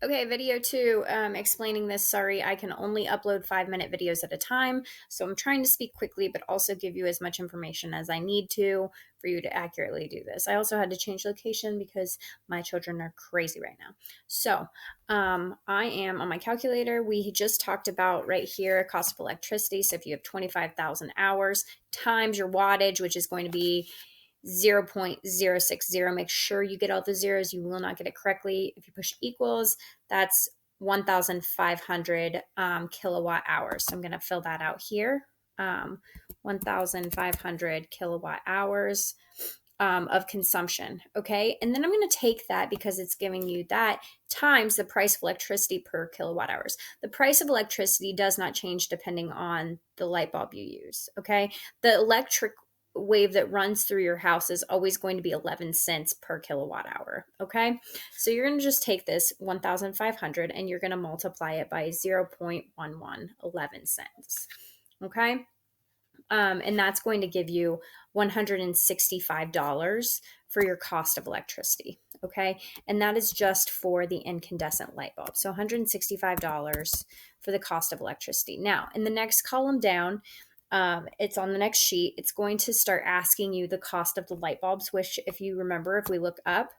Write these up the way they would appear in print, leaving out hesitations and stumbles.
Okay, video two, explaining this. Sorry, I can only upload 5-minute videos at a time. So I'm trying to speak quickly, but also give you as much information as I need to for you to accurately do this. I also had to change location because my children are crazy right now. So I am on my calculator. We just talked about right here cost of electricity. So if you have 25,000 hours times your wattage, which is going to be 0.060. Make sure you get all the zeros. You will not get it correctly. If you push equals, that's 1,500 kilowatt hours. So I'm going to fill that out here. 1,500 kilowatt hours of consumption. Okay. And then I'm going to take that because it's giving you that times the price of electricity per kilowatt hours. The price of electricity does not change depending on the light bulb you use. Okay. The electric wave that runs through your house is always going to be 11 cents per kilowatt hour. Okay. So you're going to just take this 1,500 and you're going to multiply it by 0.1111 cents. Okay. And that's going to give you $165 for your cost of electricity. Okay. And that is just for the incandescent light bulb. So $165 for the cost of electricity. Now, in the next column down, it's on the next sheet. It's going to start asking you the cost of the light bulbs, which, if you remember, if we look up,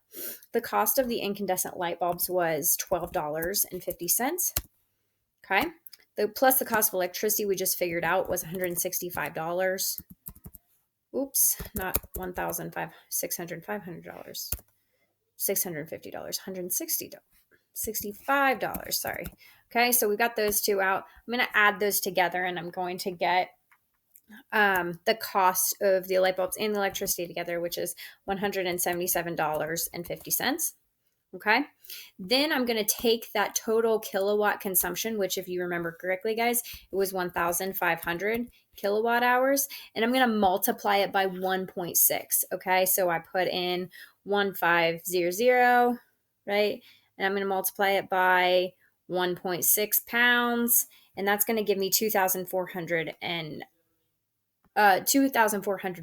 the cost of the incandescent light bulbs was $12.50. Okay. Plus the cost of electricity we just figured out was $165. Oops, not $1,600, $650, $165. Sorry. Okay, so we got those two out. I'm going to add those together and I'm going to get the cost of the light bulbs and the electricity together, which is $177.50. Okay. Then I'm going to take that total kilowatt consumption, which, if you remember correctly, guys, it was 1,500 kilowatt hours, and I'm going to multiply it by 1.6. Okay. So I put in 1,500, right? And I'm going to multiply it by 1.6 pounds, and that's going to give me 2,400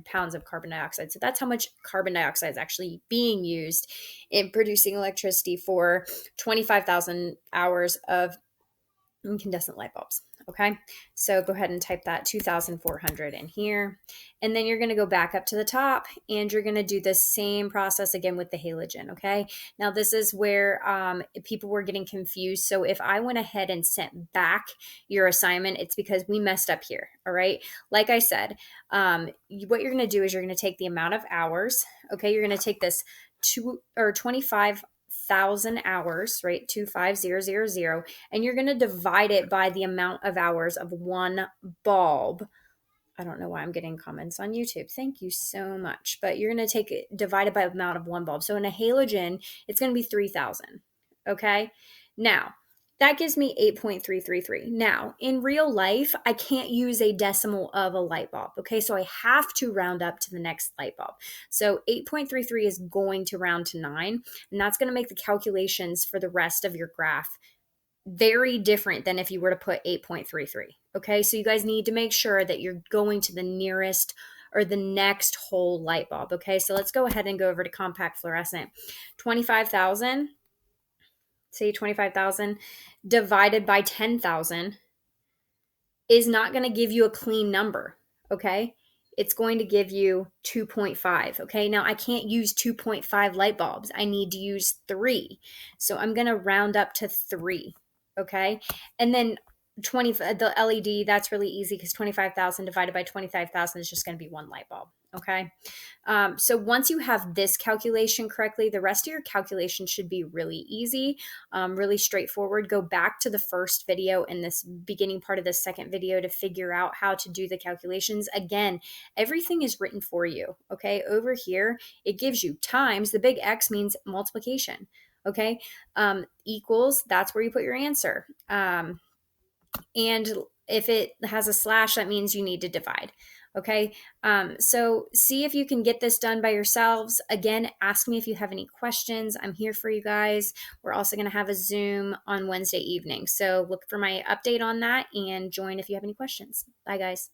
pounds of carbon dioxide. So that's how much carbon dioxide is actually being used in producing electricity for 25,000 hours of incandescent light bulbs. Okay, so go ahead and type that 2,400 in here. And then you're going to go back up to the top and you're going to do the same process again with the halogen. Okay, now this is where people were getting confused. So if I went ahead and sent back your assignment, it's because we messed up here. All right, like I said, what you're going to do is you're going to take the amount of hours. Okay, you're going to take this 25,000 hours, right? 25000, and you're going to divide it by the amount of hours of one bulb. I don't know why I'm getting comments on YouTube. Thank you so much. But you're going to take it divided by the amount of one bulb. So in a halogen, it's going to be 3,000. Okay. Now, that gives me 8.333. Now, in real life, I can't use a decimal of a light bulb. Okay. So I have to round up to the next light bulb. So 8.33 is going to round to 9. And that's going to make the calculations for the rest of your graph very different than if you were to put 8.33. Okay, so you guys need to make sure that you're going to the nearest or the next whole light bulb. Okay, so let's go ahead and go over to compact fluorescent. 25,000, say 25,000 divided by 10,000 is not going to give you a clean number. Okay, it's going to give you 2.5. Okay, now I can't use 2.5 light bulbs. I need to use 3. So I'm going to round up to 3. Okay, and then the LED, that's really easy because 25,000 divided by 25,000 is just going to be one light bulb. Okay, so once you have this calculation correctly, the rest of your calculation should be really easy, really straightforward. Go back to the first video and this beginning part of the second video to figure out how to do the calculations. Again, everything is written for you. Okay, over here it gives you times. The big X means multiplication. Okay, equals, that's where you put your answer. And if it has a slash, that means you need to divide. Okay, so see if you can get this done by yourselves. Again, ask me if you have any questions. I'm here for you guys. We're also going to have a Zoom on Wednesday evening. So look for my update on that and join if you have any questions. Bye, guys.